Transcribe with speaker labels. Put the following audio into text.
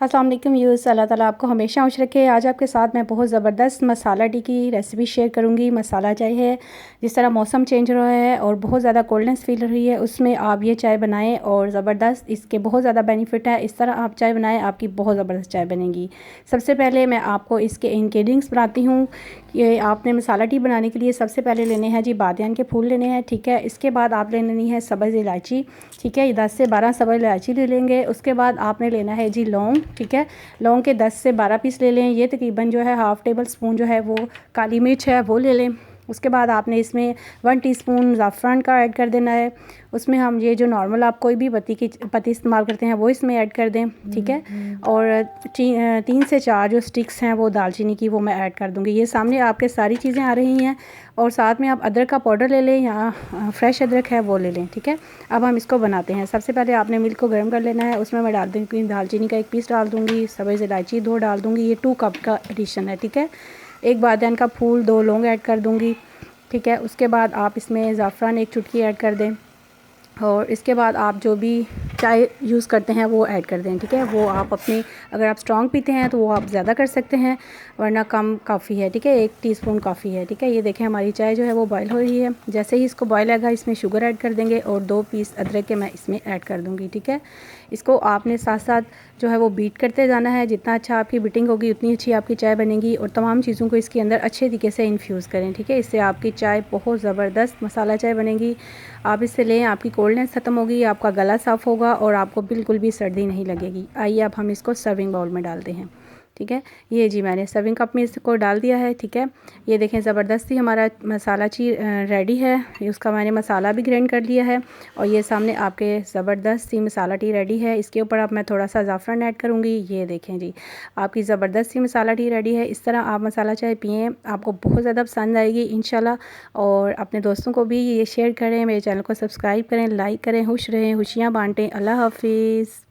Speaker 1: अस्सलाम वालेकुम व्यूअर्स, अल्लाह ताला आपको हमेशा खुश रखे। आज आपके साथ मैं बहुत ज़बरदस्त मसाला टी की रेसिपी शेयर करूंगी। मसाला चाय है, जिस तरह मौसम चेंज हो रहा है और बहुत ज़्यादा कोल्डनेस फील हो रही है, उसमें आप ये चाय बनाएं और ज़बरदस्त इसके बहुत ज़्यादा बेनिफिट है। इस तरह आप चाय बनाएं, आपकी बहुत ज़बरदस्त चाय बनेगी। सबसे पहले मैं आपको इसके इंग्रेडिएंट्स बताती हूँ। ये आपने मसाला टी बनाने के लिए सबसे पहले लेने हैं जी बादियान के फूल लेने हैं, ठीक है। इसके बाद आप लेनी है सब्ज़ इलायची, ठीक है, 10 से 12 सब्ज़ इलायची ले लेंगे। उसके बाद आपने लेना है जी लौंग, ठीक है। लौंग के 10 से 12 पीस ले लें। ये तकरीबन जो है हाफ़ टेबल स्पून जो है वो काली मिर्च है वो ले लें। उसके बाद आपने इसमें 1 टीस्पून ज़ाफ़रान का ऐड कर देना है। उसमें हम ये जो नॉर्मल आप कोई भी पत्ती इस्तेमाल करते हैं वो इसमें ऐड कर दें, ठीक है। और 3 से 4 जो स्टिक्स हैं वो दालचीनी की वो मैं ऐड कर दूँगी। ये सामने आपके सारी चीज़ें आ रही हैं। और साथ में आप अदरक का पाउडर ले लें या फ्रेश अदरक है वो ले लें, ठीक है। अब हम इसको बनाते हैं। सबसे पहले आपने मिल्क को गर्म कर लेना है। उसमें मैं डाल दूँगी दालचीनी का 1 पीस डाल दूँगी, सब्ज़ इलायची 2 डाल दूँगी। ये 2 कप का एडिशन है, ठीक है। 1 बादियान का फूल, 2 लौंग ऐड कर दूँगी, ठीक है। उसके बाद आप इसमें ज़ाफ़रान 1 चुटकी ऐड कर दें और इसके बाद आप जो भी चाय यूज़ करते हैं वो ऐड कर दें, ठीक है। वो आप अपनी, अगर आप स्ट्रॉन्ग पीते हैं तो वो आप ज़्यादा कर सकते हैं, वरना कम काफ़ी है, ठीक है। 1 टीस्पून काफ़ी है, ठीक है। ये देखें हमारी चाय जो है वो बॉयल हो रही है। जैसे ही इसको बॉयल आएगा इसमें शुगर ऐड कर देंगे और 2 पीस अदरक के मैं इसमें ऐड कर दूँगी, ठीक है। इसको आपने साथ साथ जो है वो बीट करते जाना है। जितना अच्छा आपकी बीटिंग होगी उतनी अच्छी आपकी चाय बनेगी। और तमाम चीज़ों को इसके अंदर अच्छे तरीके से इन्फ्यूज़ करें, ठीक है। इससे आपकी चाय बहुत ज़बरदस्त मसाला चाय बनेगी। आप इससे लें, आपकी कोल्डनेस ख़त्म होगी, आपका गला साफ़ होगा और आपको बिल्कुल भी सर्दी नहीं लगेगी। आइए अब हम इसको सर्विंग बाउल में डालते हैं, ठीक है। ये जी मैंने सर्विंग कप में इसको डाल दिया है, ठीक है। ये देखें ज़बरदस्ती हमारा मसाला ची रेडी है। ये उसका मैंने मसाला भी ग्राइंड कर लिया है और ये सामने आपके ज़बरदस्त सी मसाला टी रेडी है। इसके ऊपर अब मैं थोड़ा सा ज़ाफ़रान ऐड करूँगी। ये देखें जी आपकी ज़बरदस्त सी मसाला टी रेडी है। इस तरह आप मसाला चाय पिएँ, आपको बहुत ज़्यादा पसंद आएगी इंशाल्लाह। और अपने दोस्तों को भी ये शेयर करें, मेरे चैनल को सब्सक्राइब करें, लाइक करें। खुश रहें, खुशियाँ बाँटें। अल्लाह हाफ़िज़।